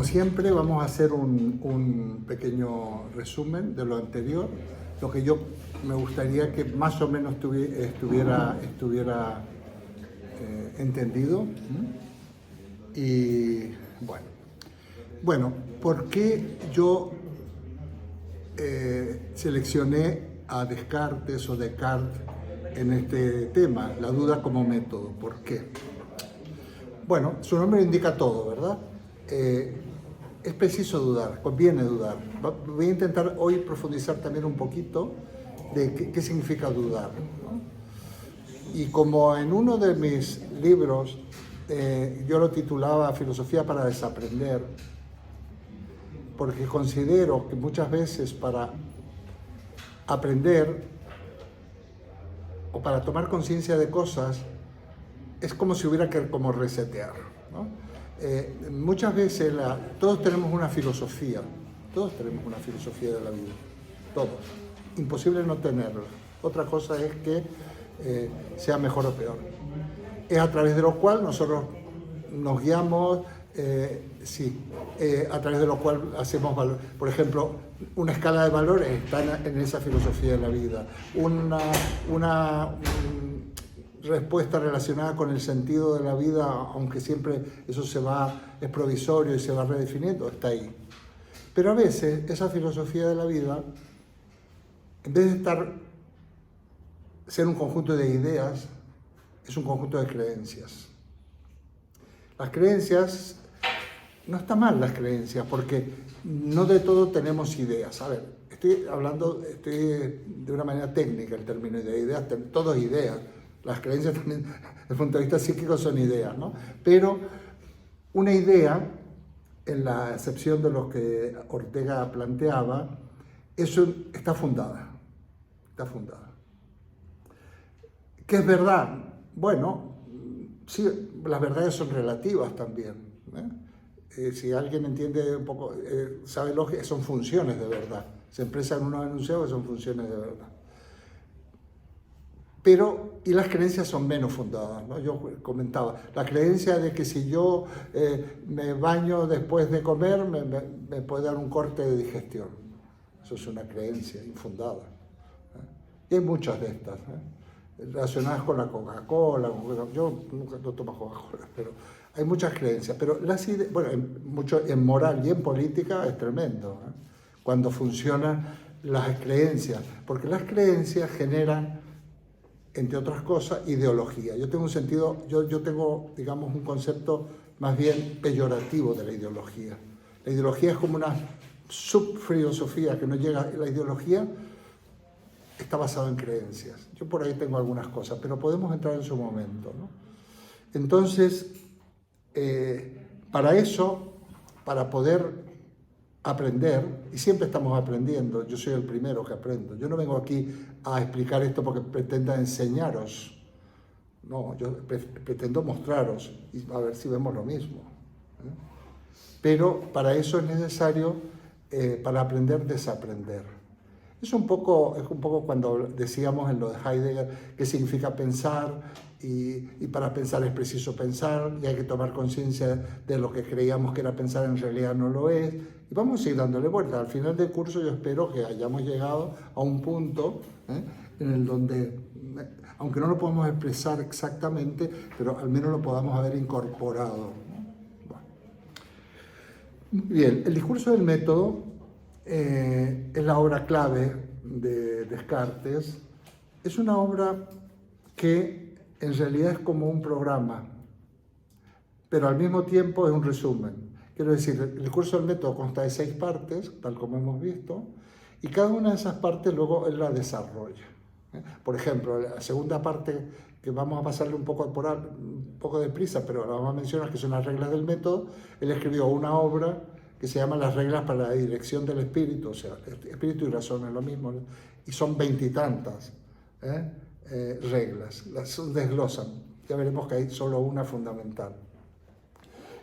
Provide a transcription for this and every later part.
Como siempre, vamos a hacer un pequeño resumen de lo anterior, lo que yo me gustaría que más o menos estuviera entendido. Y bueno, ¿por qué yo seleccioné a Descartes o Descartes en este tema, la duda como método? ¿Por qué? Bueno, su nombre indica todo, ¿verdad? Es preciso dudar, conviene dudar. Voy a intentar hoy profundizar también un poquito de qué significa dudar, ¿no? Y como en uno de mis libros yo lo titulaba Filosofía para desaprender, porque considero que muchas veces para aprender o para tomar conciencia de cosas es como si hubiera que como resetear, ¿no? Muchas veces todos tenemos una filosofía de la vida, todos. Imposible no tenerla. Otra cosa es que sea mejor o peor. Es a través de lo cual nosotros nos guiamos, a través de lo cual hacemos valor. Por ejemplo, una escala de valores está en esa filosofía de la vida. Una respuesta relacionada con el sentido de la vida, aunque siempre eso es provisorio y se va redefiniendo, está ahí. Pero a veces esa filosofía de la vida, en vez de ser un conjunto de ideas, es un conjunto de creencias. Las creencias, no está mal las creencias, porque no de todo tenemos ideas. A ver, estoy hablando de una manera técnica el término de ideas, todo es ideas. Las creencias también, desde el punto de vista psíquico, son ideas, ¿no? Pero una idea, en la acepción de lo que Ortega planteaba, eso está fundada. Está fundada. ¿Qué es verdad? Bueno, sí, las verdades son relativas también, ¿eh? Si alguien entiende un poco, sabe lógica, son funciones de verdad. Se expresan unos enunciados que son funciones de verdad. Y las creencias son menos fundadas, ¿no? Yo comentaba, la creencia de que si yo me baño después de comer, me puede dar un corte de digestión. Eso es una creencia infundada, ¿eh? Y hay muchas de estas, relacionadas con la Coca-Cola. Yo nunca no tomo Coca-Cola, pero hay muchas creencias. Pero en moral y en política es tremendo, ¿eh? Cuando funcionan las creencias, porque las creencias generan, entre otras cosas, ideología. Yo tengo, digamos, un concepto más bien peyorativo de la ideología. La ideología es como una subfilosofía que no llega. La ideología está basada en creencias. Yo por ahí tengo algunas cosas, pero podemos entrar en su momento, ¿no? Entonces, para poder aprender, y siempre estamos aprendiendo, yo soy el primero que aprendo. Yo no vengo aquí a explicar esto porque pretenda enseñaros. No, yo pretendo mostraros y a ver si vemos lo mismo, ¿eh? Pero para eso es necesario, para aprender, desaprender. Es un poco cuando decíamos en lo de Heidegger qué significa pensar, y para pensar es preciso pensar, y hay que tomar conciencia de lo que creíamos que era pensar, en realidad no lo es, y vamos a ir dándole vuelta. Al final del curso yo espero que hayamos llegado a un punto, en el donde, aunque no lo podemos expresar exactamente, pero al menos lo podamos haber incorporado. Bien, el discurso del método es la obra clave de Descartes. Es una obra que en realidad es como un programa, pero al mismo tiempo es un resumen. Quiero decir, el discurso del método consta de 6 partes, tal como hemos visto, y cada una de esas partes luego él la desarrolla. Por ejemplo, la segunda parte, que vamos a pasarle un poco deprisa, pero la vamos a mencionar, que son las reglas del método. Él escribió una obra que se llama Las reglas para la dirección del espíritu, o sea, espíritu y razón es lo mismo, ¿no? Y son 20 y tantas reglas, las desglosan. Ya veremos que hay solo una fundamental.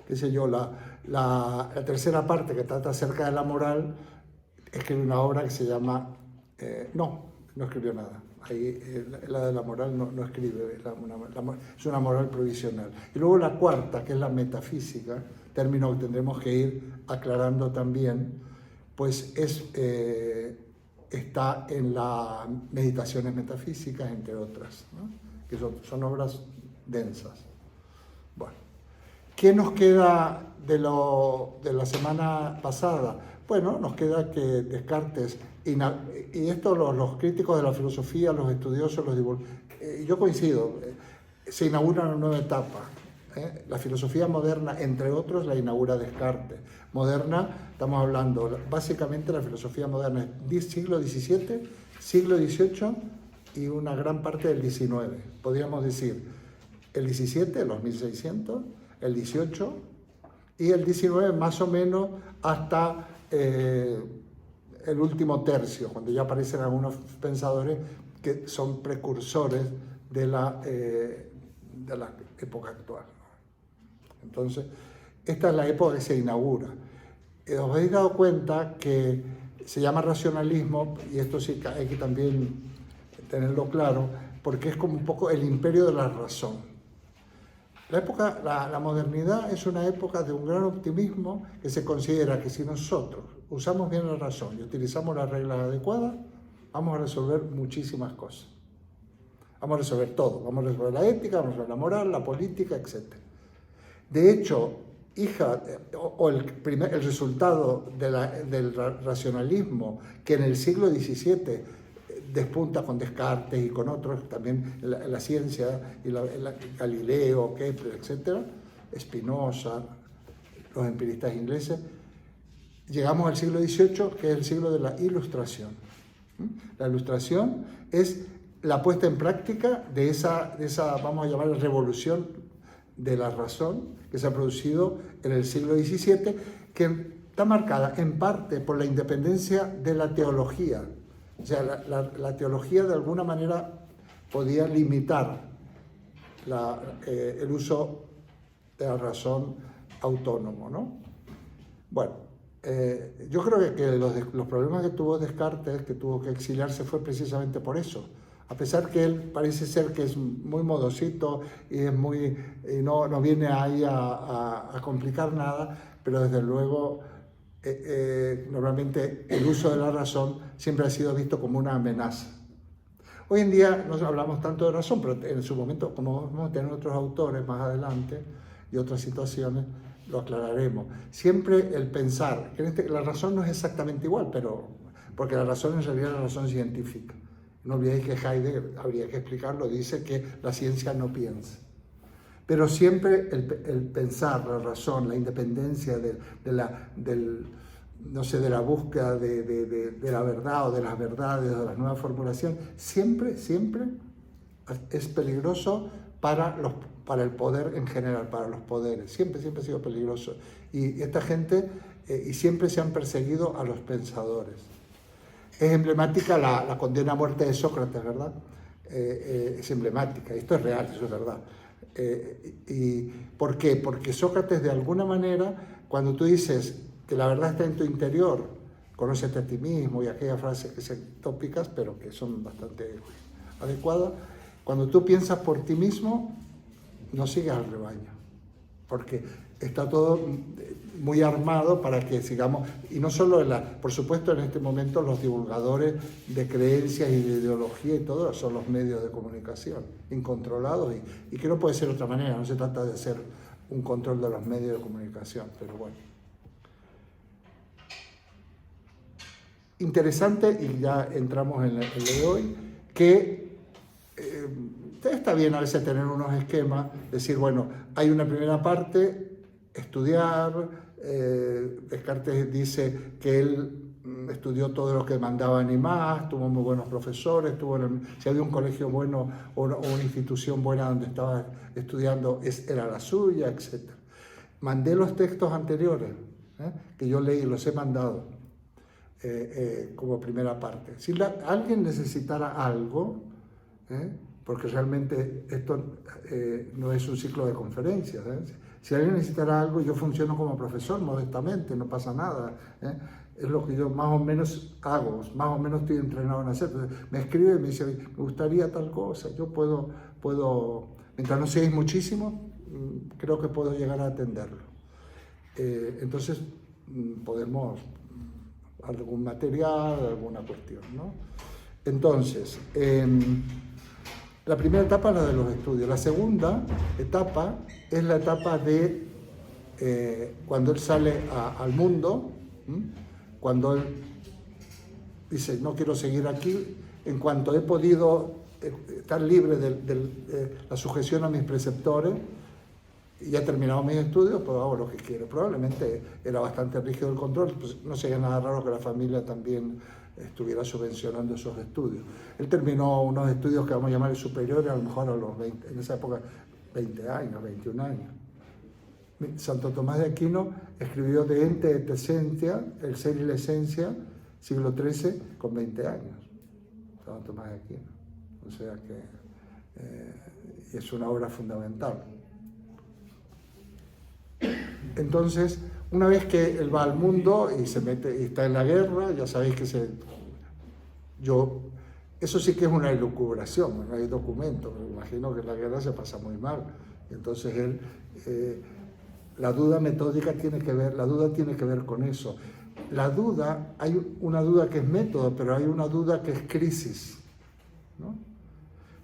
Qué sé yo, la tercera parte, que trata acerca de la moral, escribe una obra que se llama... no escribió nada. Ahí, la de la moral no escribe, es una moral provisional. Y luego la cuarta, que es la metafísica, término que tendremos que ir aclarando también, pues está en las meditaciones metafísicas, entre otras, ¿no? Que son obras densas. Bueno, ¿qué nos queda de la semana pasada? Bueno, nos queda que Descartes, y esto los críticos de la filosofía, los estudiosos, yo coincido, se inaugura una nueva etapa. La filosofía moderna, entre otros, la inaugura Descartes. Moderna, estamos hablando, básicamente la filosofía moderna es siglo XVII, siglo XVIII y una gran parte del XIX. Podríamos decir el XVII, los 1600, el XVIII y el XIX más o menos hasta el último tercio, cuando ya aparecen algunos pensadores que son precursores de la época actual. Entonces, esta es la época que se inaugura. Os habéis dado cuenta que se llama racionalismo, y esto sí hay que también tenerlo claro, porque es como un poco el imperio de la razón. La modernidad es una época de un gran optimismo que se considera que si nosotros usamos bien la razón y utilizamos las reglas adecuadas, vamos a resolver muchísimas cosas. Vamos a resolver todo. Vamos a resolver la ética, vamos a resolver la moral, la política, etc. De hecho, el resultado del racionalismo que en el siglo XVII despunta con Descartes y con otros, también la ciencia, y Galileo, Kepler, etc., Spinoza, los empiristas ingleses, llegamos al siglo XVIII, que es el siglo de la Ilustración. La Ilustración es la puesta en práctica de esa, vamos a llamar, revolución de la razón que se ha producido en el siglo XVII, que está marcada en parte por la independencia de la teología. O sea, la teología de alguna manera podía limitar el uso de la razón autónomo, ¿no? Bueno, yo creo que los problemas que tuvo Descartes, que tuvo que exiliarse, fue precisamente por eso. A pesar que él parece ser que es muy modosito y no viene ahí a complicar nada, pero desde luego normalmente el uso de la razón siempre ha sido visto como una amenaza. Hoy en día no hablamos tanto de razón, pero en su momento, como vamos a tener otros autores más adelante y otras situaciones, lo aclararemos. Siempre el pensar, que la razón no es exactamente igual, porque la razón en realidad es la razón científica. No olvidéis que Heidegger, habría que explicarlo, dice que la ciencia no piensa. Pero siempre el pensar, la razón, la independencia de la búsqueda de la verdad o de las verdades o de las nuevas formulaciones, siempre es peligroso para el poder en general, para los poderes. Siempre ha sido peligroso. Y esta gente, y siempre se han perseguido a los pensadores. Es emblemática la condena a muerte de Sócrates, ¿verdad? Es emblemática, esto es real, eso es verdad. ¿Y por qué? Porque Sócrates, de alguna manera, cuando tú dices que la verdad está en tu interior, conócete a ti mismo y aquellas frases que son tópicas, pero que son bastante adecuadas, cuando tú piensas por ti mismo, no sigues al rebaño, porque está todo muy armado para que sigamos, y no solo, por supuesto en este momento los divulgadores de creencias y de ideología y todo son los medios de comunicación, incontrolados, y que no puede ser de otra manera, no se trata de hacer un control de los medios de comunicación, pero bueno. Interesante, y ya entramos en el de hoy, que está bien a veces tener unos esquemas, decir, bueno, hay una primera parte, estudiar. Descartes dice que él estudió todo lo que demandaban y más, tuvo muy buenos profesores, si había un colegio bueno o una institución buena donde estaba estudiando, era la suya, etc. Mandé los textos anteriores, que yo leí, los he mandado como primera parte. Si alguien necesitara algo, porque realmente esto no es un ciclo de conferencias, si alguien necesitara algo, yo funciono como profesor modestamente, no pasa nada. Es lo que yo más o menos hago, más o menos estoy entrenado en hacer. Entonces, me escribe y me dice, me gustaría tal cosa, yo puedo, mientras no seáis muchísimo, creo que puedo llegar a atenderlo. Entonces podemos algún material, alguna cuestión, ¿no? Entonces, la primera etapa es la de los estudios. La segunda etapa es la etapa de cuando él sale al mundo, cuando él dice, no quiero seguir aquí, en cuanto he podido estar libre de la sujeción a mis preceptores, y he terminado mis estudios, pues hago lo que quiero. Probablemente era bastante rígido el control, pues no sería nada raro que la familia también estuviera subvencionando esos estudios. Él terminó unos estudios que vamos a llamar superiores, a lo mejor a los 20, en esa época 20 años, 21 años. Santo Tomás de Aquino escribió De Ente et Essentia, El Ser y la Esencia, siglo XIII, con 20 años. Santo Tomás de Aquino. O sea que es una obra fundamental. Entonces, una vez que él va al mundo y se mete y está en la guerra, ya sabéis que eso sí que es una elucubración, no hay documento, me imagino que en la guerra se pasa muy mal. Entonces él, la duda metódica tiene que ver con eso. La duda, hay una duda que es método, pero hay una duda que es crisis, ¿no?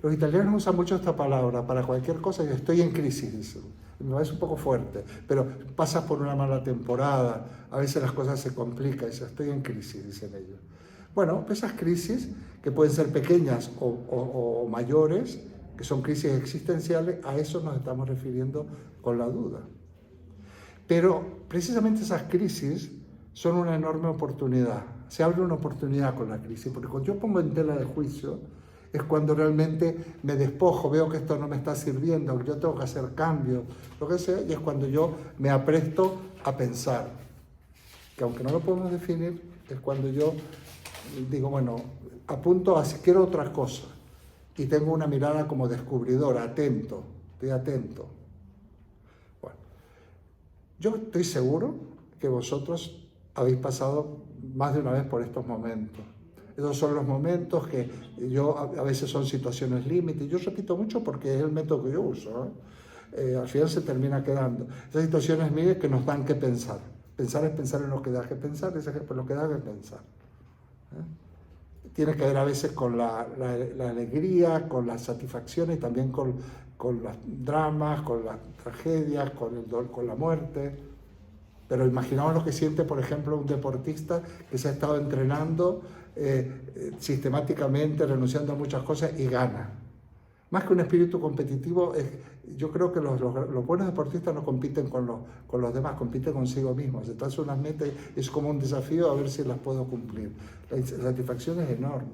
Los italianos usan mucho esta palabra para cualquier cosa, yo estoy en crisis, dicen. Me parece un poco fuerte, pero pasas por una mala temporada, a veces las cosas se complican, estoy en crisis, dicen ellos. Bueno, esas crisis, que pueden ser pequeñas o mayores, que son crisis existenciales, a eso nos estamos refiriendo con la duda. Pero precisamente esas crisis son una enorme oportunidad. Se abre una oportunidad con la crisis, porque cuando yo pongo en tela de juicio, es cuando realmente me despojo, veo que esto no me está sirviendo, que yo tengo que hacer cambios, lo que sea, y es cuando yo me apresto a pensar. Que aunque no lo podemos definir, es cuando yo digo, bueno, apunto a si quiero otra cosa, y tengo una mirada como descubridora, atento, estoy atento. Bueno, yo estoy seguro que vosotros habéis pasado más de una vez por estos momentos. Esos son los momentos que a veces son situaciones límite. Yo repito mucho porque es el método que yo uso, ¿no? Al final se termina quedando. Esas situaciones mías que nos dan que pensar. Pensar es pensar en lo que da que pensar, es lo que da que pensar. Tiene que ver a veces con la alegría, con la satisfacción y también con los dramas, con las tragedias, con la muerte. Pero imaginaos lo que siente, por ejemplo, un deportista que se ha estado entrenando sistemáticamente, renunciando a muchas cosas y gana. Más que un espíritu competitivo, yo creo que los buenos deportistas no compiten con los demás, compiten consigo mismos. Se trazan unas metas, es como un desafío a ver si las puedo cumplir. La satisfacción es enorme.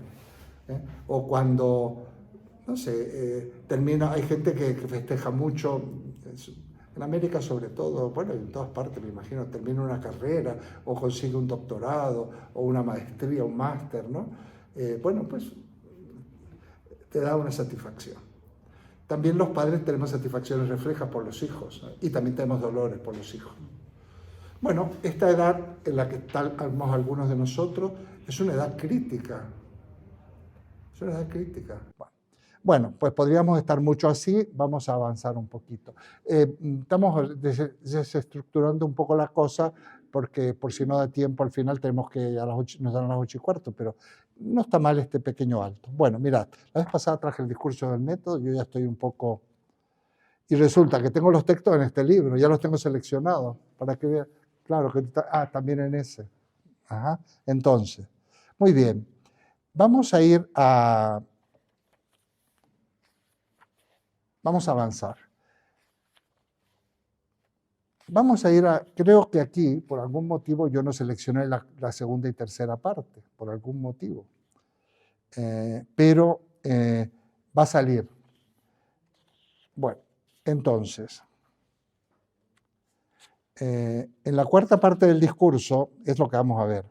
O cuando, no sé, hay gente que festeja mucho. En América sobre todo, bueno, en todas partes me imagino, termina una carrera o consigue un doctorado o una maestría, un máster, ¿no? Bueno, pues te da una satisfacción. También los padres tenemos satisfacciones reflejas por los hijos, ¿no? Y también tenemos dolores por los hijos. Bueno, esta edad en la que estamos algunos de nosotros es una edad crítica. Es una edad crítica. Bueno, pues podríamos estar mucho así, vamos a avanzar un poquito. Estamos desestructurando un poco la cosa, porque por si no da tiempo al final tenemos que nos dan las 8:15, pero no está mal este pequeño alto. Bueno, mirad, la vez pasada traje el discurso del método, yo ya estoy un poco... Y resulta que tengo los textos en este libro, ya los tengo seleccionados, para que vean, claro, que también en ese. Ajá. Entonces, muy bien, vamos a ir a... Vamos a avanzar. Vamos a ir creo que aquí, por algún motivo, yo no seleccioné la segunda y tercera parte, por algún motivo. Pero va a salir. Bueno, entonces, en la cuarta parte del discurso es lo que vamos a ver.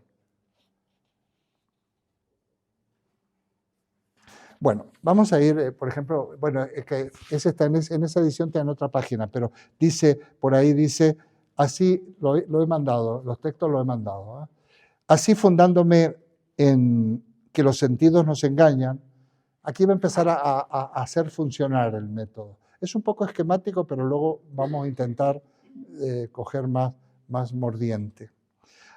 Bueno, vamos a ir, por ejemplo, bueno, es que ese está en esa edición, está en otra página, pero dice, por ahí dice, así lo he mandado, los textos los he mandado. Así fundándome en que los sentidos nos engañan, aquí va a empezar a hacer funcionar el método. Es un poco esquemático, pero luego vamos a intentar coger más más mordiente.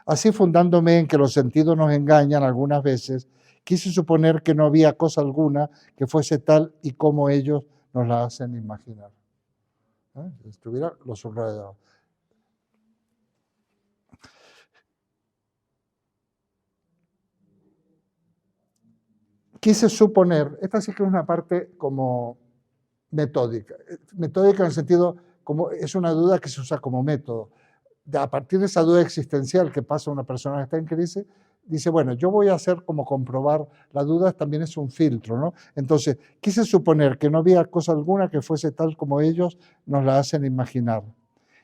Así, fundándome en que los sentidos nos engañan algunas veces, quise suponer que no había cosa alguna que fuese tal y como ellos nos la hacen imaginar. Si estuviera, lo subrayado. Quise suponer, esta sí que es una parte como metódica en el sentido, como es una duda que se usa como método. A partir de esa duda existencial que pasa a una persona que está en crisis, dice, bueno, yo voy a hacer como comprobar la duda, también es un filtro, ¿no? Entonces, quise suponer que no había cosa alguna que fuese tal como ellos nos la hacen imaginar.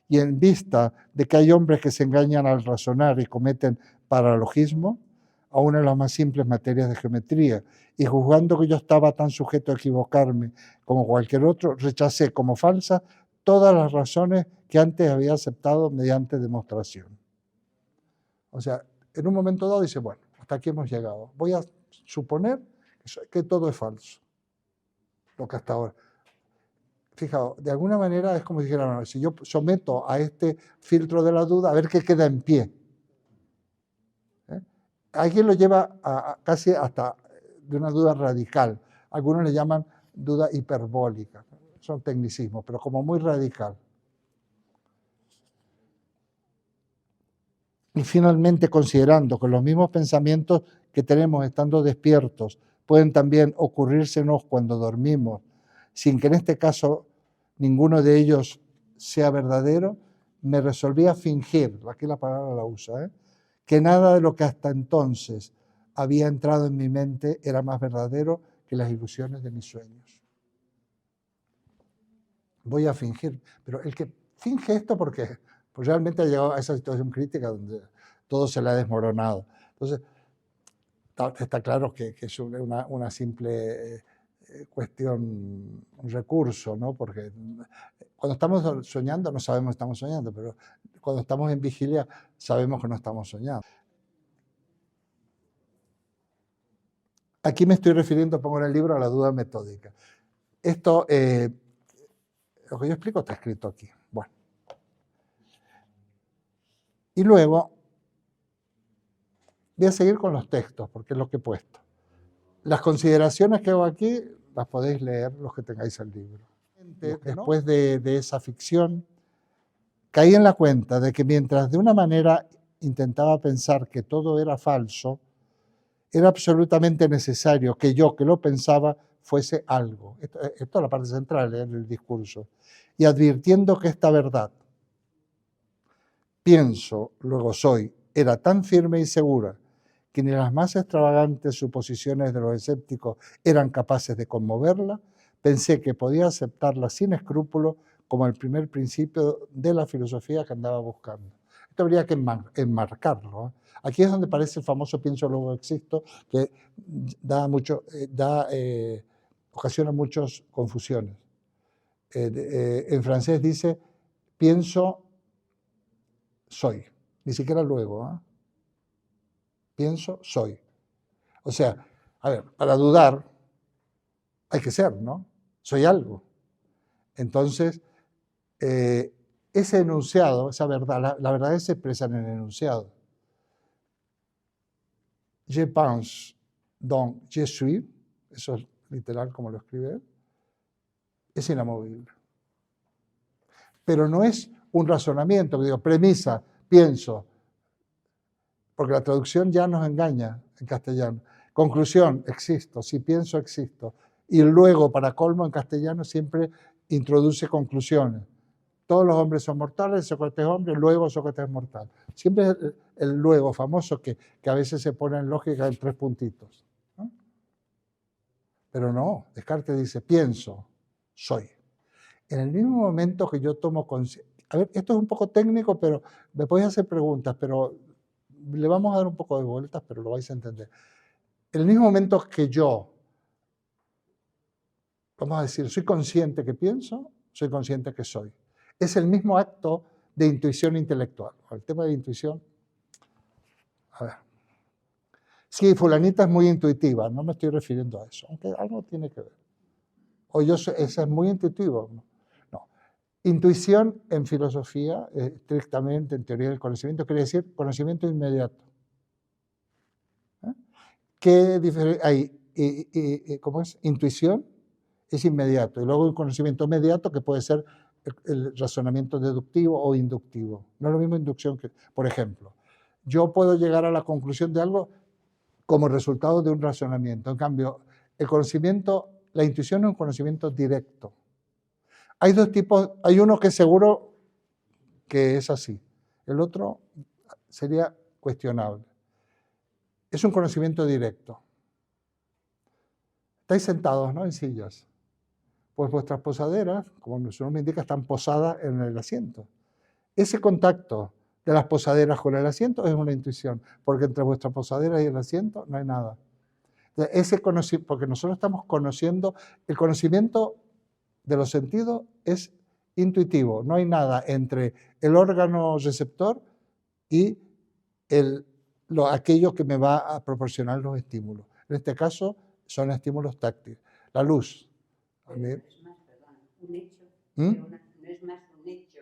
Y en vista de que hay hombres que se engañan al razonar y cometen paralogismo, aún en las más simples materias de geometría, y juzgando que yo estaba tan sujeto a equivocarme como cualquier otro, rechacé como falsas todas las razones que antes había aceptado mediante demostración. O sea, en un momento dado dice, bueno, hasta aquí hemos llegado. Voy a suponer que todo es falso, lo que hasta ahora. Fijaos, de alguna manera es como si dijera, no, si yo someto a este filtro de la duda, a ver qué queda en pie. Alguien lo lleva casi hasta de una duda radical. Algunos le llaman duda hiperbólica. Son tecnicismos, pero como muy radical. Y finalmente, considerando que los mismos pensamientos que tenemos estando despiertos pueden también ocurrírsenos cuando dormimos, sin que en este caso ninguno de ellos sea verdadero, me resolví a fingir, aquí la palabra la usa, que nada de lo que hasta entonces había entrado en mi mente era más verdadero que las ilusiones de mis sueños. Voy a fingir, pero el que finge esto, porque pues realmente ha llegado a esa situación crítica donde todo se le ha desmoronado. Entonces, está claro que es una simple cuestión, un recurso, ¿no? Porque cuando estamos soñando no sabemos que estamos soñando, pero cuando estamos en vigilia sabemos que no estamos soñando. Aquí me estoy refiriendo, pongo en el libro, a la duda metódica. Esto, lo que yo explico está escrito aquí. Bueno. Y luego voy a seguir con los textos, porque es lo que he puesto. Las consideraciones que hago aquí las podéis leer los que tengáis el libro. Después de esa ficción, caí en la cuenta de que mientras de una manera intentaba pensar que todo era falso, era absolutamente necesario que yo, que lo pensaba, fuese algo. Esto es la parte central del discurso. Y advirtiendo que esta verdad, pienso, luego soy, era tan firme y segura que ni las más extravagantes suposiciones de los escépticos eran capaces de conmoverla, pensé que podía aceptarla sin escrúpulo como el primer principio de la filosofía que andaba buscando. Esto habría que enmarcarlo. Aquí es donde aparece el famoso pienso, luego existo, que ocasiona muchas confusiones. En francés dice pienso, soy, ni siquiera luego. Pienso, soy. O sea, a ver, para dudar hay que ser, ¿no? Soy algo. Entonces, ese enunciado, esa verdad, la verdad se expresa en el enunciado. Je pense, donc je suis, eso es literal como lo escribe él, es inamovible. Pero no es un razonamiento, que digo, premisa, pienso, porque la traducción ya nos engaña en castellano. Conclusión, existo, si pienso, existo. Y luego, para colmo, en castellano siempre introduce conclusiones. Todos los hombres son mortales, Sócrates es hombre, luego Sócrates es mortal. Siempre es el luego famoso que a veces se pone en lógica en 3 puntitos. ¿No? Pero no, Descartes dice, pienso, soy. En el mismo momento que yo tomo conciencia, a ver, esto es un poco técnico, pero me podéis hacer preguntas, pero le vamos a dar un poco de vueltas, pero lo vais a entender. En el mismo momento que yo, vamos a decir, soy consciente que pienso, soy consciente que soy. Es el mismo acto de intuición intelectual. El tema de intuición, a ver. Sí, fulanita es muy intuitiva, no me estoy refiriendo a eso, aunque algo tiene que ver. O ese es muy intuitivo. No. Intuición en filosofía, estrictamente en teoría del conocimiento, quiere decir conocimiento inmediato. ¿Qué diferencia hay? ¿Cómo es? Intuición es inmediato. Y luego un conocimiento inmediato que puede ser el razonamiento deductivo o inductivo. No es lo mismo inducción que, por ejemplo, yo puedo llegar a la conclusión de algo como resultado de un razonamiento. En cambio, el conocimiento, la intuición es un conocimiento directo. Hay dos tipos, hay uno que es seguro que es así, el otro sería cuestionable. Es un conocimiento directo. Estáis sentados, ¿no?, en sillas. Pues vuestras posaderas, como su nombre indica, están posadas en el asiento. Ese contacto de las posaderas con el asiento es una intuición, porque entre vuestras posaderas y el asiento no hay nada. Porque nosotros estamos conociendo, el conocimiento de los sentidos es intuitivo, no hay nada entre el órgano receptor y aquello que me va a proporcionar los estímulos. En este caso son estímulos táctiles. La luz. Pero es más, perdón, un hecho, no es más un hecho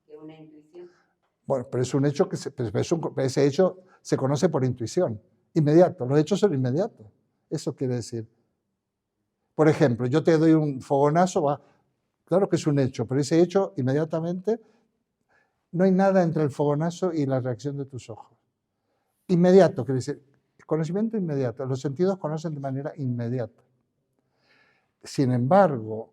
que una intuición. Bueno, pero es un hecho ese hecho se conoce por intuición, inmediato. Los hechos son inmediatos. Eso quiere decir. Por ejemplo, yo te doy un fogonazo, claro que es un hecho, pero ese hecho inmediatamente no hay nada entre el fogonazo y la reacción de tus ojos. Inmediato, quiere decir, conocimiento inmediato. Los sentidos conocen de manera inmediata. Sin embargo,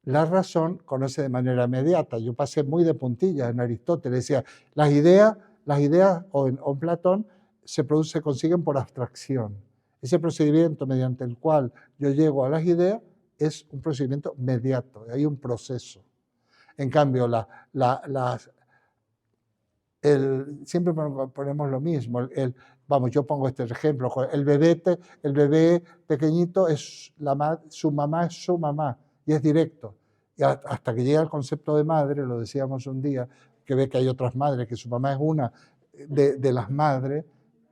la razón conoce de manera inmediata. Yo pasé muy de puntillas en Aristóteles. Decía, las ideas o en Platón se consiguen por abstracción. Ese procedimiento mediante el cual yo llego a las ideas es un procedimiento mediato, hay un proceso. En cambio, siempre ponemos lo mismo. Vamos, yo pongo este ejemplo. El bebé pequeñito, su mamá es su mamá y es directo. Y hasta que llega el concepto de madre, lo decíamos un día, que ve que hay otras madres, que su mamá es una de las madres,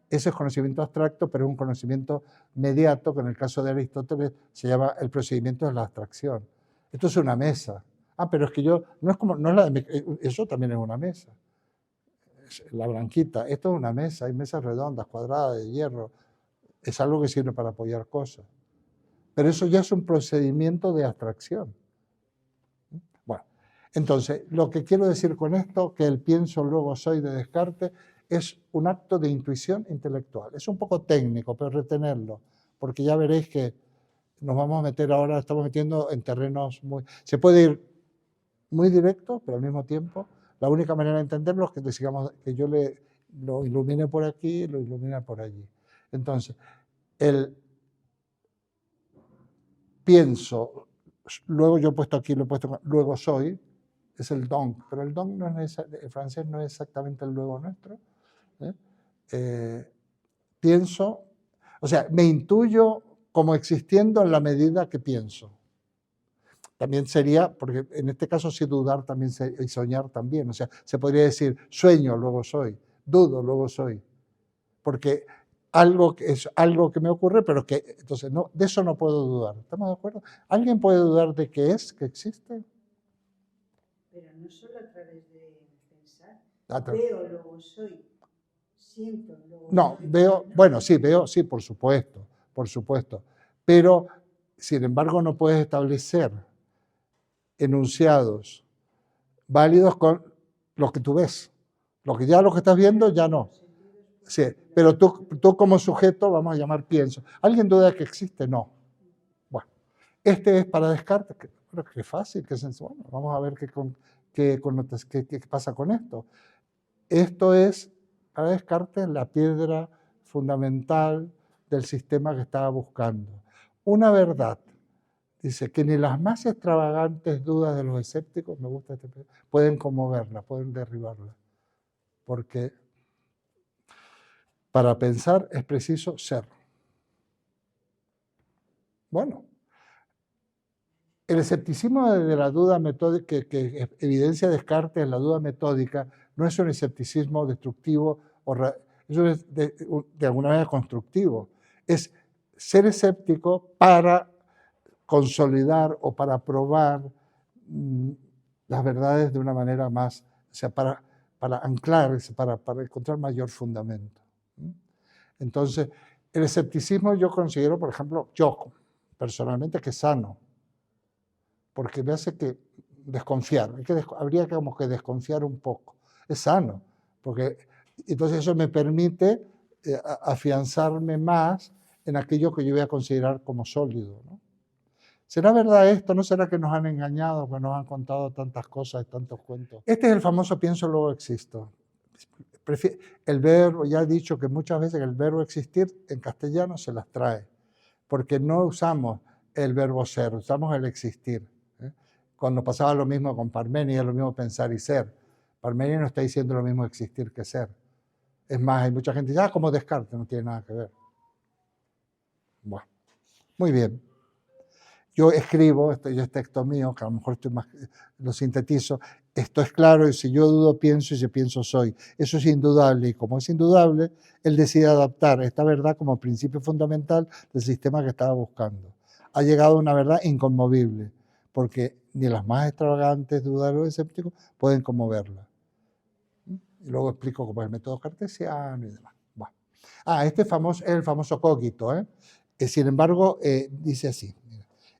ese es conocimiento abstracto, pero es un conocimiento mediato, que en el caso de Aristóteles se llama el procedimiento de la abstracción. Esto es una mesa. Pero es que no es la de, eso también es una mesa. La blanquita, esto es una mesa, hay mesas redondas, cuadradas, de hierro, es algo que sirve para apoyar cosas. Pero eso ya es un procedimiento de abstracción. Bueno, entonces, lo que quiero decir con esto, que el pienso luego soy de Descartes, es un acto de intuición intelectual. Es un poco técnico, pero retenerlo, porque ya veréis que nos vamos a meter ahora, estamos metiendo en terrenos se puede ir muy directo, pero al mismo tiempo, la única manera de entenderlo es que yo lo ilumine por aquí y lo ilumine por allí. Entonces, el pienso, luego yo he puesto aquí, luego soy, es el don, pero el don el francés no es exactamente el luego nuestro. Pienso, o sea, me intuyo como existiendo en la medida que pienso. También sería, porque en este caso sí dudar también y soñar también, o sea, se podría decir sueño, luego soy, dudo, luego soy, porque es algo que me ocurre, pero que, entonces, no, de eso no puedo dudar. ¿Estamos de acuerdo? ¿Alguien puede dudar de que existe? Pero no solo a través de pensar, veo, luego soy, siento, luego no, soy. Bueno, sí, sí, por supuesto, pero, sin embargo, no puedes establecer enunciados válidos con lo que tú ves. Lo que estás viendo, ya no. Sí, pero tú como sujeto, vamos a llamar pienso. ¿Alguien duda de que existe? No. Bueno, este es para Descartes, creo que es fácil, que es sencillo. Bueno, vamos a ver qué pasa con esto. Esto es, para Descartes, la piedra fundamental del sistema que estaba buscando. Una verdad. Dice que ni las más extravagantes dudas de los escépticos, me gusta pueden conmoverla, pueden derribarla. Porque para pensar es preciso ser. Bueno, el escepticismo de la duda metódica, que evidencia Descartes, la duda metódica, no es un escepticismo destructivo, eso es de alguna manera constructivo. Es ser escéptico para consolidar o para probar las verdades de una manera más, o sea, para anclar, para encontrar mayor fundamento. Entonces, el escepticismo yo considero, por ejemplo, yo personalmente, que es sano, porque me hace que desconfiar, habría como que desconfiar un poco. Es sano, porque entonces eso me permite afianzarme más en aquello que yo voy a considerar como sólido, ¿no? ¿Será verdad esto? ¿No será que nos han engañado, que nos han contado tantas cosas y tantos cuentos? Este es el famoso pienso, luego existo. El verbo, ya he dicho que muchas veces el verbo existir en castellano se las trae, porque no usamos el verbo ser, usamos el existir. Cuando pasaba lo mismo con Parménides, lo mismo pensar y ser. Parménides no está diciendo lo mismo existir que ser. Es más, hay mucha gente que dice, como Descartes, no tiene nada que ver. Bueno, muy bien. Yo escribo, esto ya es texto mío, que a lo mejor lo sintetizo, esto es claro, y si yo dudo pienso, y si pienso soy. Eso es indudable, y como es indudable, él decide adaptar esta verdad como principio fundamental del sistema que estaba buscando. Ha llegado a una verdad inconmovible, porque ni las más extravagantes dudas de los escépticos pueden conmoverla. Y luego explico cómo es el método cartesiano y demás. Bueno. Este es el famoso cogito. Sin embargo, dice así.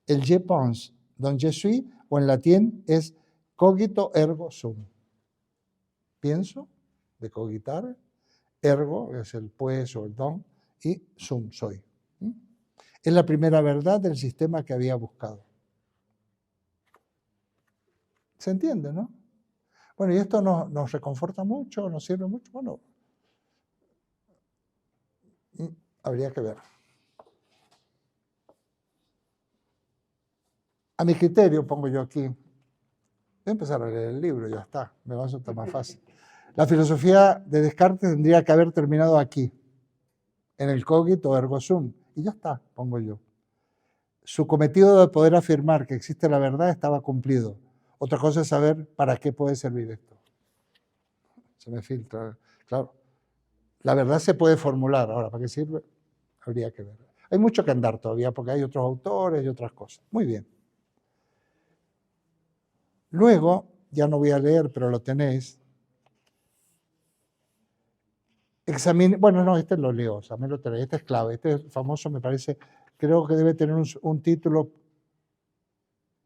El je pense, donc je suis, o en latín es cogito ergo sum. Pienso, de cogitar, ergo, es el pues o el don, y sum, soy. Es la primera verdad del sistema que había buscado. ¿Se entiende, no? Bueno, y esto nos reconforta mucho, nos sirve mucho. Bueno, habría que ver. A mi criterio, pongo yo aquí, voy a empezar a leer el libro, ya está, me va a resultar más fácil. La filosofía de Descartes tendría que haber terminado aquí, en el cogito ergo sum, y ya está, pongo yo. Su cometido de poder afirmar que existe la verdad estaba cumplido. Otra cosa es saber para qué puede servir esto. Se me filtra, claro. La verdad se puede formular, ahora, ¿para qué sirve? Habría que ver. Hay mucho que andar todavía, porque hay otros autores y otras cosas. Muy bien. Luego, ya no voy a leer, pero lo tenéis. Bueno, no, este lo leo, o sea, me lo tenéis. Este es clave, este es famoso, me parece, creo que debe tener un título.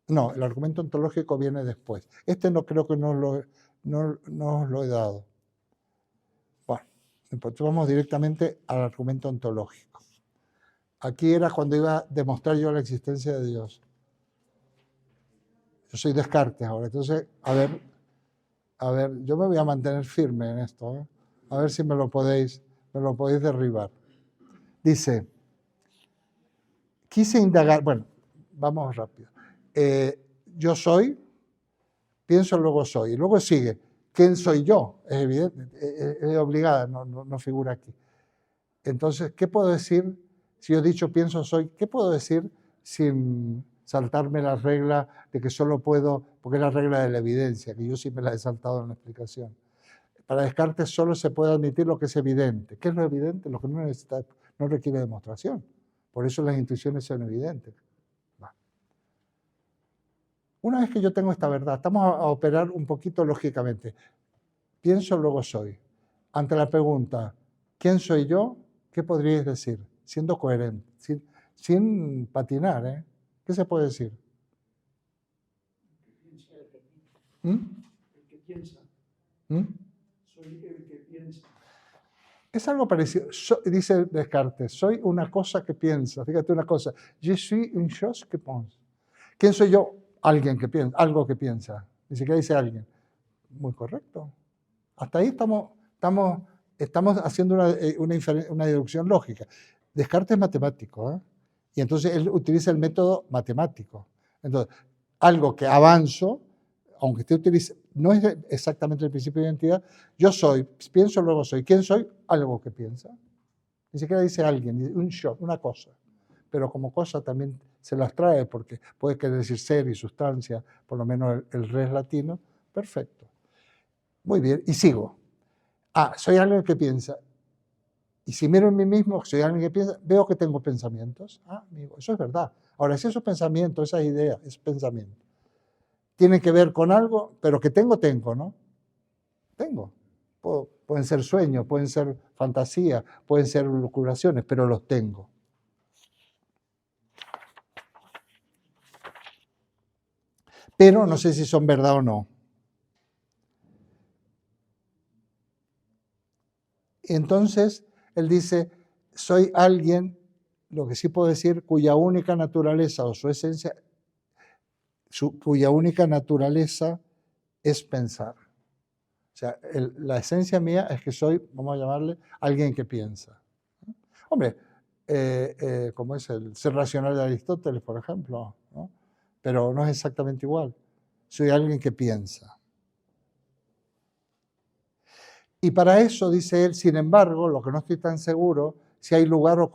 No, el argumento ontológico viene después. Este no creo que no os lo he dado. Bueno, entonces vamos directamente al argumento ontológico. Aquí era cuando iba a demostrar yo la existencia de Dios. Yo soy Descartes ahora, entonces, a ver, yo me voy a mantener firme en esto, ¿eh? A ver si me lo podéis derribar. Dice, quise indagar, bueno, vamos rápido. Yo soy, pienso, luego soy. Y luego sigue, ¿quién soy yo? Es evidente, es obligada, no figura aquí. Entonces, ¿qué puedo decir si yo he dicho pienso, soy? ¿Qué puedo decir sin saltarme la regla de que solo puedo, porque es la regla de la evidencia, que yo sí me la he saltado en la explicación? Para Descartes solo se puede admitir lo que es evidente. ¿Qué es lo evidente? Lo que no requiere demostración. Por eso las intuiciones son evidentes. Una vez que yo tengo esta verdad, estamos a operar un poquito lógicamente. Pienso, luego soy. Ante la pregunta, ¿quién soy yo? ¿Qué podríais decir? Siendo coherente, sin patinar, ¿eh? ¿Qué se puede decir? El que piensa. Soy el que piensa. Es algo parecido. Dice Descartes, soy una cosa que piensa. Fíjate una cosa. Je suis une chose que pense. ¿Quién soy yo? Alguien que piensa, algo que piensa. Ni siquiera dice alguien. Muy correcto. Hasta ahí estamos haciendo una deducción lógica. Descartes es matemático, ¿eh? Y entonces él utiliza el método matemático. Entonces, algo que avanzo, aunque usted utilice, no es exactamente el principio de identidad. Yo soy, pienso, luego soy. ¿Quién soy? Algo que piensa. Ni siquiera dice alguien, una cosa. Pero como cosa también se las trae, porque puede querer decir ser y sustancia, por lo menos el res latino. Perfecto. Muy bien, y sigo. Soy alguien que piensa. Y si miro en mí mismo, soy alguien que piensa, veo que tengo pensamientos. Amigo, eso es verdad. Ahora, si esos pensamientos, esas ideas, esos pensamientos, tienen que ver con algo, pero que tengo, ¿no? Tengo. Pueden ser sueños, pueden ser fantasías, pueden ser locuraciones, pero los tengo. Pero no sé si son verdad o no. Entonces, él dice, soy alguien, lo que sí puedo decir, cuya única naturaleza o su esencia, cuya única naturaleza es pensar. O sea, la esencia mía es que soy, vamos a llamarle, alguien que piensa. Hombre, como es el ser racional de Aristóteles, por ejemplo, ¿no? Pero no es exactamente igual. Soy alguien que piensa. Y para eso, dice él, sin embargo, lo que no estoy tan seguro, si hay lugar o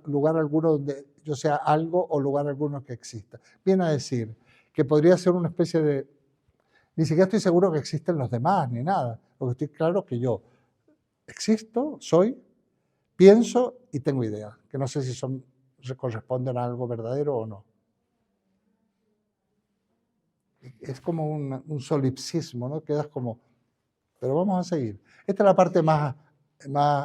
lugar alguno donde yo sea algo o lugar alguno que exista. Viene a decir que podría ser una especie de... Ni siquiera estoy seguro que existen los demás, ni nada. Lo que estoy claro es que yo existo, soy, pienso y tengo ideas, que no sé si corresponden a algo verdadero o no. Es como un solipsismo, ¿no? Quedas como... Pero vamos a seguir. Esta es la parte más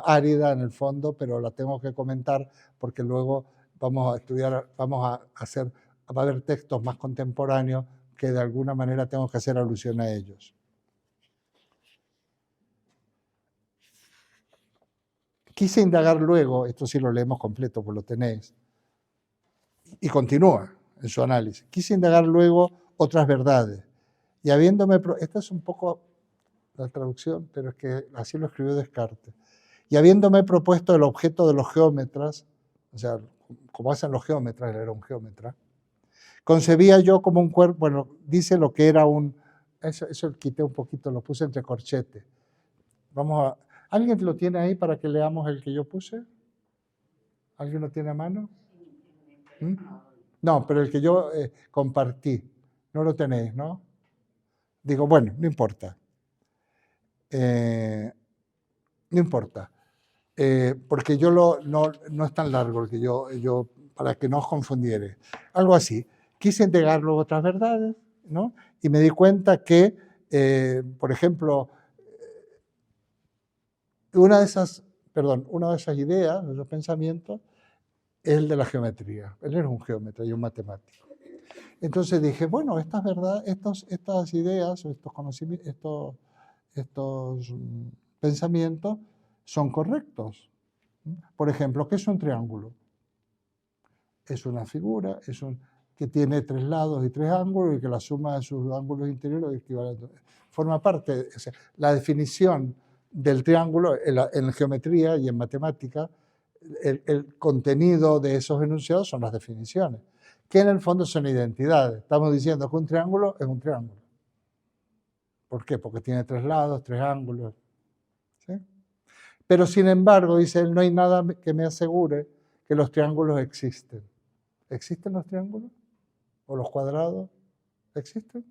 árida en el fondo, pero la tengo que comentar porque luego vamos a estudiar, va a haber textos más contemporáneos que de alguna manera tengo que hacer alusión a ellos. Quise indagar luego, esto sí lo leemos completo, pues lo tenéis, y continúa en su análisis. Quise indagar luego otras verdades, y habiéndome... Esta es un poco la traducción, pero es que así lo escribió Descartes. Y habiéndome propuesto el objeto de los geómetras, o sea, como hacen los geómetras, él era un geómetra, concebía yo como un cuerpo, bueno, dice lo que era un... Eso quité un poquito, lo puse entre corchetes. Vamos a... ¿Alguien lo tiene ahí para que leamos el que yo puse? ¿Alguien lo tiene a mano? ¿Mm? No, pero el que yo compartí. No lo tenéis, ¿no? Digo, bueno, no importa. No importa. Porque yo no es tan largo el que yo para que no os confundiere. Algo así. Quise integrar luego otras verdades, ¿no? Y me di cuenta que, por ejemplo, una de esas ideas, de esos pensamientos, es el de la geometría. Él era un geómetra y un matemático. Entonces dije, bueno, estas ideas, estos conocimientos, estos pensamientos son correctos. Por ejemplo, ¿qué es un triángulo? Es una figura que tiene 3 lados y 3 ángulos y que la suma de sus ángulos interiores es equivalente. Forma parte, o sea, la definición del triángulo en geometría y en matemática, el contenido de esos enunciados son las definiciones, que en el fondo son identidades. Estamos diciendo que un triángulo es un triángulo. ¿Por qué? Porque tiene 3 lados, 3 ángulos. ¿Sí? Pero sin embargo, dice él, no hay nada que me asegure que los triángulos existen. ¿Existen los triángulos? ¿O los cuadrados? ¿Existen?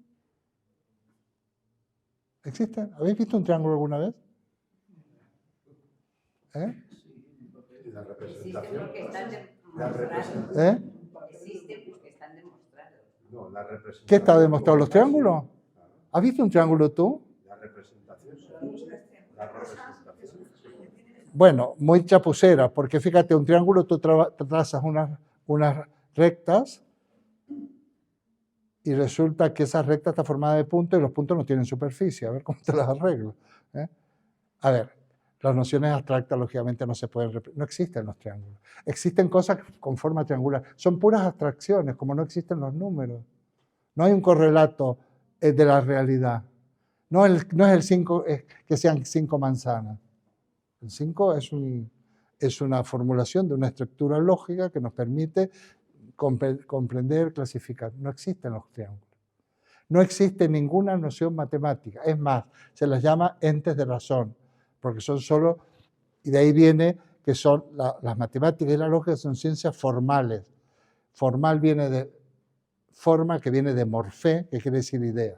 ¿Existen? ¿Habéis visto un triángulo alguna vez? ¿Eh? La representación. Existen porque están demostrados. No, la representación. ¿Qué está demostrado? ¿Los triángulos? ¿Has visto un triángulo tú? La representación. Bueno, muy chapucera, porque fíjate, un triángulo tú trazas unas rectas y resulta que esa recta está formada de puntos y los puntos no tienen superficie. A ver cómo te las arreglo. A ver, las nociones abstractas lógicamente no existen los triángulos. Existen cosas con forma triangular. Son puras abstracciones, como no existen los números. No hay un correlato de la realidad. No es el 5 que sean 5 manzanas. El 5 es una formulación de una estructura lógica que nos permite comprender, clasificar. No existen los triángulos. No existe ninguna noción matemática. Es más, se las llama entes de razón, porque son solo, y de ahí viene que son las matemáticas y la lógica son ciencias formales. Formal viene de forma, que viene de morfé, que quiere decir idea.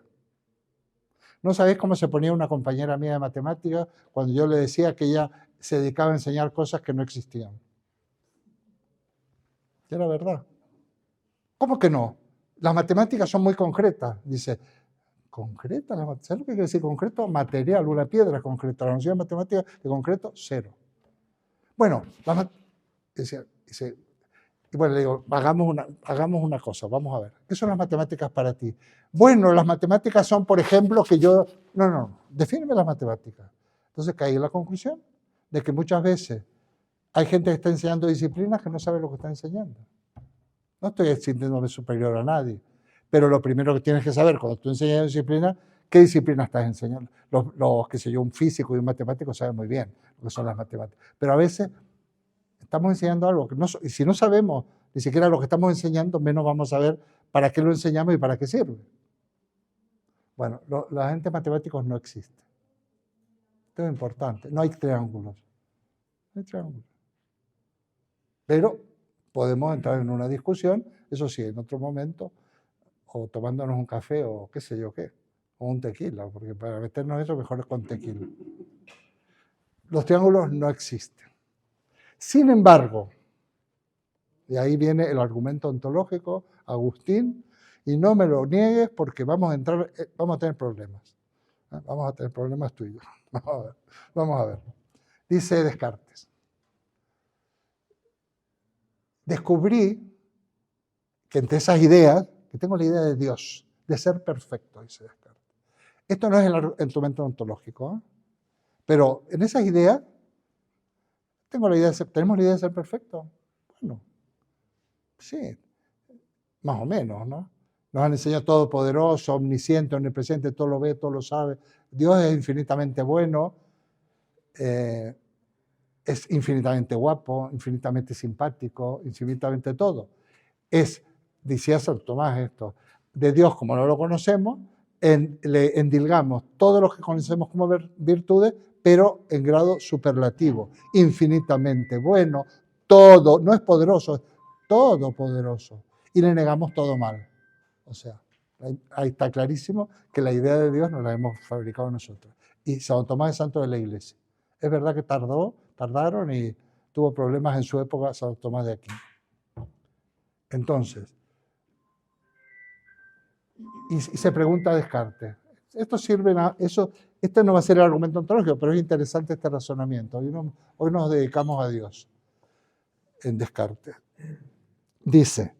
¿No sabéis cómo se ponía una compañera mía de matemáticas cuando yo le decía que ella se dedicaba a enseñar cosas que no existían? Era verdad. ¿Cómo que no? Las matemáticas son muy concretas. Dice, concreta. ¿Sabes lo que quiere decir concreto? Material, una piedra concreta. La noción de matemática de concreto, cero. Bueno, y bueno, le digo, hagamos una cosa, vamos a ver. ¿Qué son las matemáticas para ti? Bueno, las matemáticas son, por ejemplo, que yo... No, defíneme las matemáticas. Entonces caí en la conclusión de que muchas veces hay gente que está enseñando disciplinas que no sabe lo que está enseñando. No estoy sintiéndome superior a nadie, pero lo primero que tienes que saber cuando tú enseñas disciplina, ¿qué disciplina estás enseñando? Qué sé yo, un físico y un matemático saben muy bien lo que son las matemáticas. Pero a veces estamos enseñando algo que y si no sabemos ni siquiera lo que estamos enseñando, menos vamos a saber para qué lo enseñamos y para qué sirve. Bueno, los agentes matemáticos no existen. Esto es importante. No hay triángulos. No hay triángulos. Pero podemos entrar en una discusión, eso sí, en otro momento, o tomándonos un café o qué sé yo qué, o un tequila, porque para meternos eso mejor es con tequila. Los triángulos no existen. Sin embargo, y ahí viene el argumento ontológico, Agustín, y no me lo niegues porque vamos a tener problemas. Vamos a tener problemas tú y yo. Vamos a ver. Dice Descartes. Descubrí que entre esas ideas, que tengo la idea de Dios, de ser perfecto, dice Descartes. Esto no es el instrumento ontológico, ¿eh? Pero en esas ideas, tenemos la idea de ser perfecto. Bueno, sí, más o menos, ¿no? Nos han enseñado todopoderoso, omnisciente, omnipresente, todo lo ve, todo lo sabe. Dios es infinitamente bueno, es infinitamente guapo, infinitamente simpático, infinitamente todo. Decía Santo Tomás esto, de Dios como no lo conocemos, le endilgamos todo lo que conocemos como virtudes, pero en grado superlativo, infinitamente bueno, todo, no es poderoso, es todopoderoso. Y le negamos todo mal. O sea, ahí está clarísimo que la idea de Dios nos la hemos fabricado nosotros. Y Santo Tomás es santo de la Iglesia. Es verdad que tardaron y tuvo problemas en su época Santo Tomás de Aquino. Entonces, y se pregunta Descartes, esto sirve este no va a ser el argumento ontológico, pero es interesante este razonamiento. Hoy nos dedicamos a Dios en Descartes. Dice,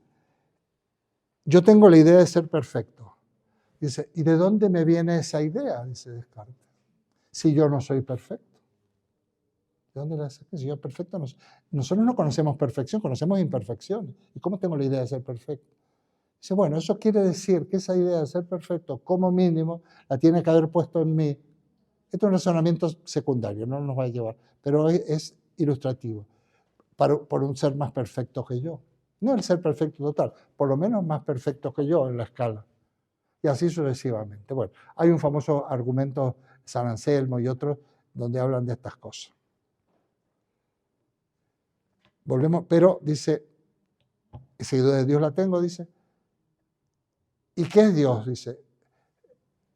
yo tengo la idea de ser perfecto. Dice, ¿y de dónde me viene esa idea? Dice Descartes. Si yo no soy perfecto. ¿De dónde la saqué? Si yo perfecto no soy. Nosotros no conocemos perfección, conocemos imperfecciones. ¿Y cómo tengo la idea de ser perfecto? Dice, bueno, eso quiere decir que esa idea de ser perfecto, como mínimo, la tiene que haber puesto en mí. Esto es un razonamiento secundario, no nos va a llevar, pero es ilustrativo, por un ser más perfecto que yo. No el ser perfecto total, por lo menos más perfecto que yo en la escala. Y así sucesivamente. Bueno, hay un famoso argumento, San Anselmo y otros, donde hablan de estas cosas. Volvemos, pero dice, esa idea de Dios la tengo, dice. ¿Y qué es Dios? Dice.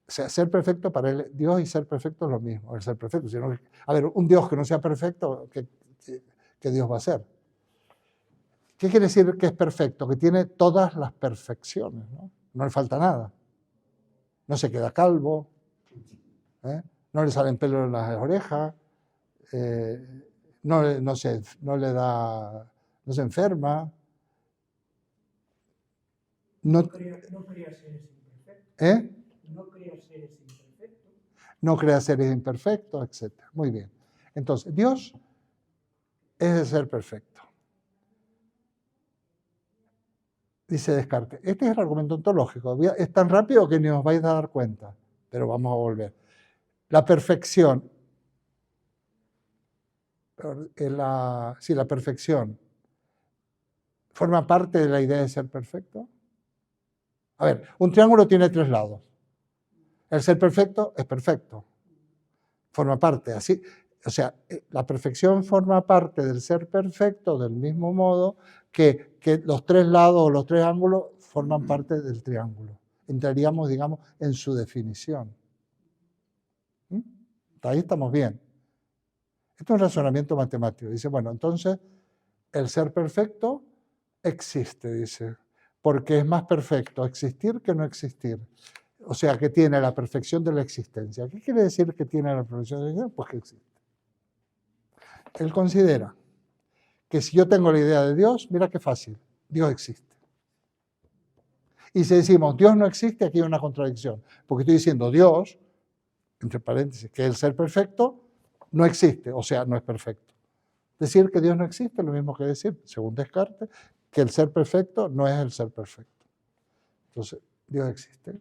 O sea, ser perfecto para él, Dios y ser perfecto es lo mismo, el ser perfecto. Sino, a ver, un Dios que no sea perfecto, ¿qué Dios va a ser? ¿Qué quiere decir que es perfecto? Que tiene todas las perfecciones, ¿no? No le falta nada. No se queda calvo, no le salen pelos en las orejas, no se enferma. No crea seres imperfectos. No crea seres imperfectos. No crea seres imperfectos, etc. Muy bien. Entonces, Dios es el ser perfecto. Dice Descartes. Este es el argumento ontológico. Es tan rápido que ni os vais a dar cuenta, pero vamos a volver. La perfección. La perfección forma parte de la idea de ser perfecto. A ver, un triángulo tiene 3 lados. El ser perfecto es perfecto. Forma parte, así. O sea, la perfección forma parte del ser perfecto del mismo modo que los 3 lados o los 3 ángulos forman parte del triángulo. Entraríamos, digamos, en su definición. Ahí estamos bien. Esto es un razonamiento matemático. Dice, bueno, entonces el ser perfecto existe, dice, porque es más perfecto existir que no existir. O sea, que tiene la perfección de la existencia. ¿Qué quiere decir que tiene la perfección de la existencia? Pues que existe. Él considera que si yo tengo la idea de Dios, mira qué fácil, Dios existe. Y si decimos Dios no existe, aquí hay una contradicción, porque estoy diciendo Dios, entre paréntesis, que el ser perfecto no existe, o sea, no es perfecto. Decir que Dios no existe es lo mismo que decir, según Descartes, que el ser perfecto no es el ser perfecto. Entonces, Dios existe.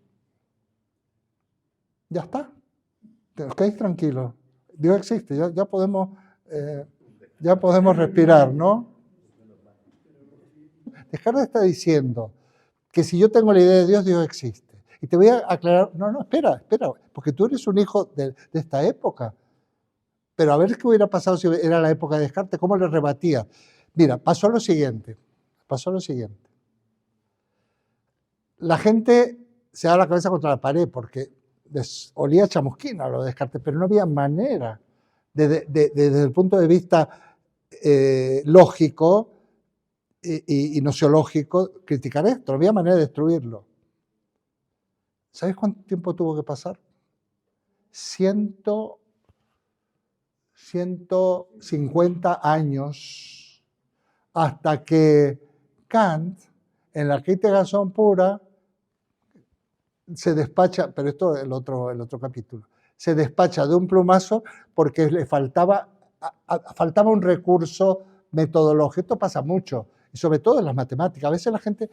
Ya está. Os quedéis tranquilos. Dios existe, ya podemos respirar, ¿no? Descartes está diciendo que si yo tengo la idea de Dios, Dios existe. Y te voy a aclarar, no, espera, porque tú eres un hijo de esta época. Pero a ver qué hubiera pasado si era la época de Descartes, cómo le rebatía. Mira, pasó lo siguiente. La gente se da la cabeza contra la pared porque olía chamusquina lo de Descartes, pero no había manera, desde el punto de vista lógico y nociológico, criticar esto. No había manera de destruirlo. ¿Sabes cuánto tiempo tuvo que pasar? 150 años hasta que Kant, en la Crítica de la razón pura, se despacha, pero esto es el otro capítulo, se despacha de un plumazo porque le faltaba un recurso metodológico. Esto pasa mucho, y sobre todo en las matemáticas. A veces la gente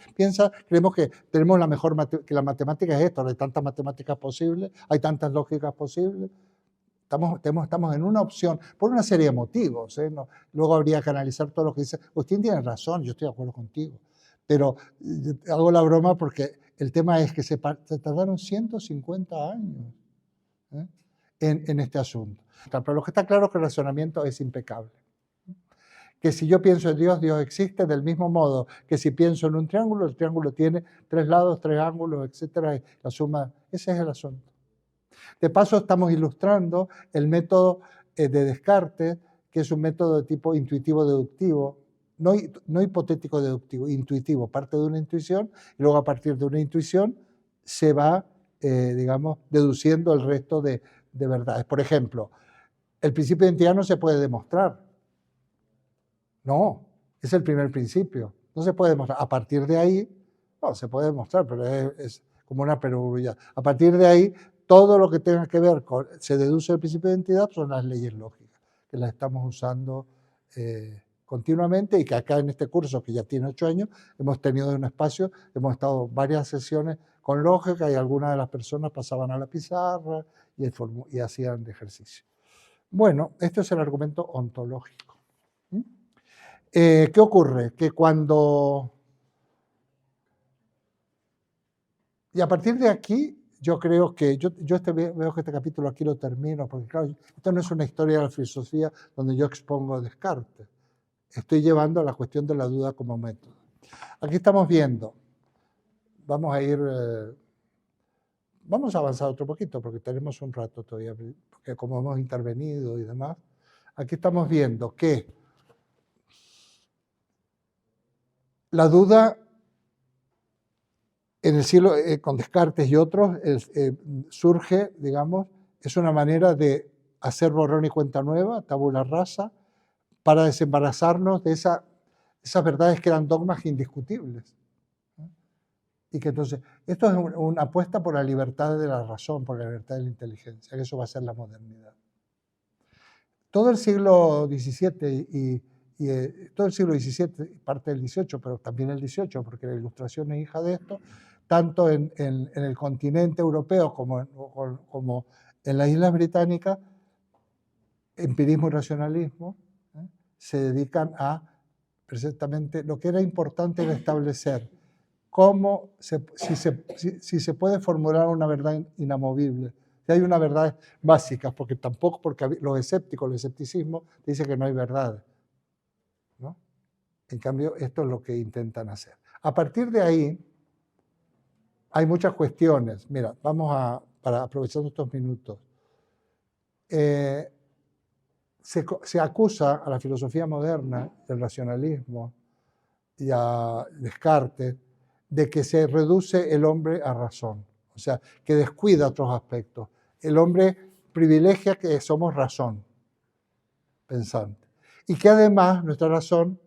creemos que tenemos que la matemática es esto, hay tantas matemáticas posibles, hay tantas lógicas posibles. Estamos en una opción, por una serie de motivos. No, luego habría que analizar todo lo que dice. Agustín tiene razón, yo estoy de acuerdo contigo. Pero hago la broma porque el tema es que se tardaron 150 años en este asunto. Pero lo que está claro es que el razonamiento es impecable. Que si yo pienso en Dios, Dios existe, del mismo modo que si pienso en un triángulo, el triángulo tiene 3 lados, 3 ángulos, etc. Y la suma, ese es el asunto. De paso, estamos ilustrando el método de Descartes, que es un método de tipo intuitivo-deductivo, no hipotético-deductivo, intuitivo. Parte de una intuición y luego a partir de una intuición se va, deduciendo el resto de verdades. Por ejemplo, el principio de identidad no se puede demostrar. No, es el primer principio. No se puede demostrar. A partir de ahí, no, se puede demostrar, pero es como una perogrullada. A partir de ahí, todo lo que tenga que ver con, se deduce del principio de identidad, son las leyes lógicas, que las estamos usando continuamente y que acá en este curso, que ya tiene 8 años, hemos tenido un espacio, hemos estado varias sesiones con lógica y algunas de las personas pasaban a la pizarra y hacían ejercicio. Bueno, este es el argumento ontológico. ¿Qué ocurre? Que cuando... Y a partir de aquí, yo creo que, yo veo que este capítulo aquí lo termino, porque claro, esto no es una historia de la filosofía donde yo expongo Descartes. Estoy llevando a la cuestión de la duda como método. Aquí estamos viendo, vamos a avanzar otro poquito, porque tenemos un rato todavía, porque como hemos intervenido y demás, aquí estamos viendo que la duda en el siglo, con Descartes y otros, surge, digamos, es una manera de hacer borrón y cuenta nueva, tabula rasa, para desembarazarnos de esas verdades que eran dogmas indiscutibles. Y que entonces, esto es una apuesta por la libertad de la razón, por la libertad de la inteligencia, que eso va a ser la modernidad. Todo el siglo XVII todo el siglo XVII, parte del XVIII, pero también el XVIII, porque la Ilustración es hija de esto, tanto en el continente europeo como en las Islas Británicas, empirismo y racionalismo se dedican a precisamente lo que era importante era establecer si se puede formular una verdad inamovible. Si hay una verdad básica, porque los escépticos, el escepticismo, dicen que no hay verdad, ¿no? En cambio, esto es lo que intentan hacer. A partir de ahí, hay muchas cuestiones. Mira, para aprovechar estos minutos, se acusa a la filosofía moderna, del racionalismo y a Descartes, de que se reduce el hombre a razón. o sea, que descuida otros aspectos. El hombre privilegia que somos razón pensante y que además nuestra razón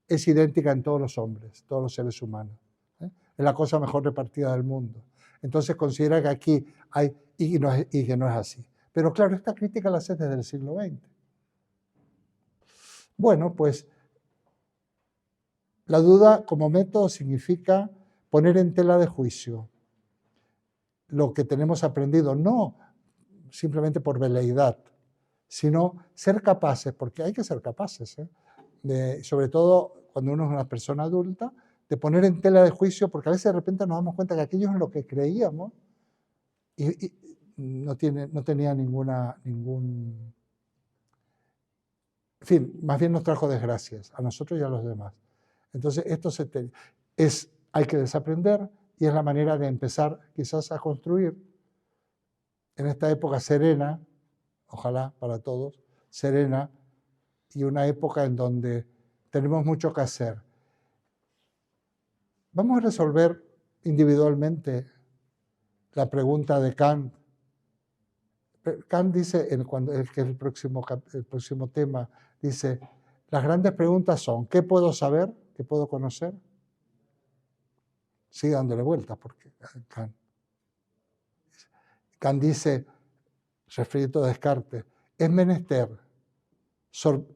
es idéntica en todos los hombres, todos los seres humanos. Es la cosa mejor repartida del mundo. Entonces considera que aquí hay, y que no es así. Pero claro, esta crítica la hace desde el siglo XX. Bueno, pues la duda como método significa poner en tela de juicio lo que tenemos aprendido, no simplemente por veleidad, sino ser capaces, porque hay que ser capaces, sobre todo cuando uno es una persona adulta, de poner en tela de juicio, porque a veces de repente nos damos cuenta que aquello es lo que creíamos y no tenía ningún... En fin, más bien nos trajo desgracias a nosotros y a los demás. Entonces, esto hay que desaprender y es la manera de empezar quizás a construir en esta época serena, ojalá para todos, serena, y una época en donde tenemos mucho que hacer. Vamos a resolver individualmente la pregunta de Kant. Kant dice, que es el próximo tema, dice, las grandes preguntas son, ¿qué puedo saber? ¿Qué puedo conocer? Sigue dándole vueltas, porque Kant dice, referido a Descartes, es menester,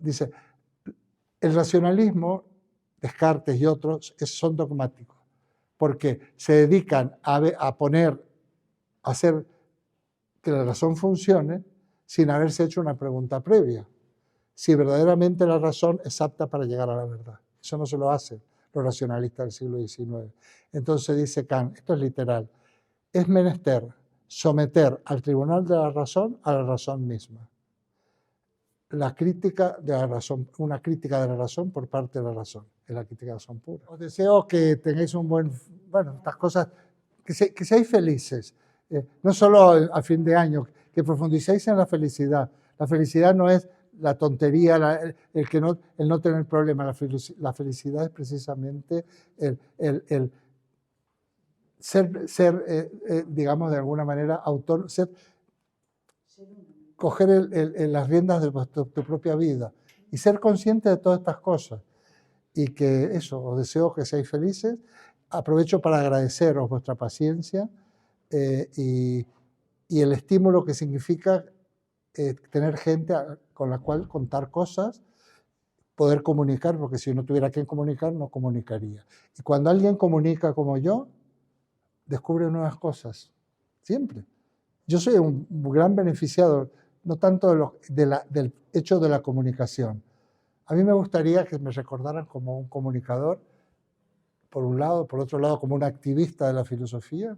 dice, el racionalismo, Descartes y otros, son dogmáticos, porque se dedican a hacer que la razón funcione sin haberse hecho una pregunta previa. Si verdaderamente la razón es apta para llegar a la verdad. Eso no se lo hacen los racionalistas del siglo XIX. Entonces dice Kant, esto es literal, es menester someter al tribunal de la razón a la razón misma. La crítica de la razón, una crítica de la razón por parte de la razón, es la crítica de la razón pura. Os deseo que tengáis estas cosas, que seáis felices, no solo a fin de año, que profundicéis en la felicidad. La felicidad no es la tontería, el no tener problemas, la felicidad es precisamente el ser digamos, de alguna manera, coger las riendas de tu propia vida y ser consciente de todas estas cosas. Y que eso, os deseo que seáis felices. Aprovecho para agradeceros vuestra paciencia y el estímulo que significa tener gente con la cual contar cosas, poder comunicar, porque si no tuviera quien comunicar, no comunicaría. Y cuando alguien comunica como yo, descubre nuevas cosas, siempre. Yo soy un gran beneficiado, no tanto del hecho de la comunicación. A mí me gustaría que me recordaran como un comunicador, por un lado, por otro lado, como un activista de la filosofía,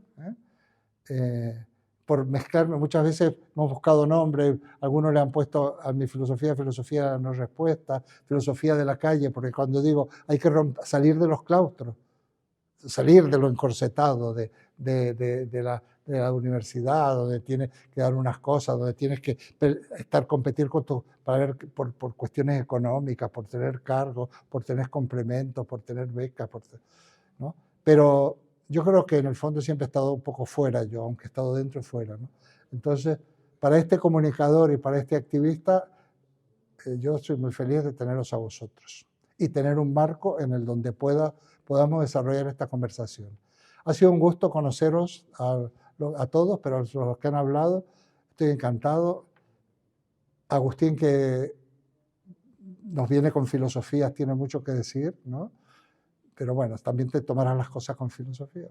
por mezclarme. Muchas veces hemos buscado nombres, algunos le han puesto a mi filosofía de la no respuesta, filosofía de la calle, porque cuando digo hay que salir de los claustros, salir de lo encorsetado de la universidad, donde tienes que dar unas cosas, donde tienes que competir para ver por cuestiones económicas, por tener cargos, por tener complementos, por tener becas, ¿no? Pero yo creo que en el fondo siempre he estado un poco fuera yo, aunque he estado dentro y fuera, ¿no? Entonces, para este comunicador y para este activista, yo soy muy feliz de teneros a vosotros y tener un marco en el donde podamos desarrollar esta conversación. Ha sido un gusto conoceros a todos, pero a los que han hablado, estoy encantado. Agustín, que nos viene con filosofías, tiene mucho que decir, ¿no? Pero bueno, también te tomarás las cosas con filosofía.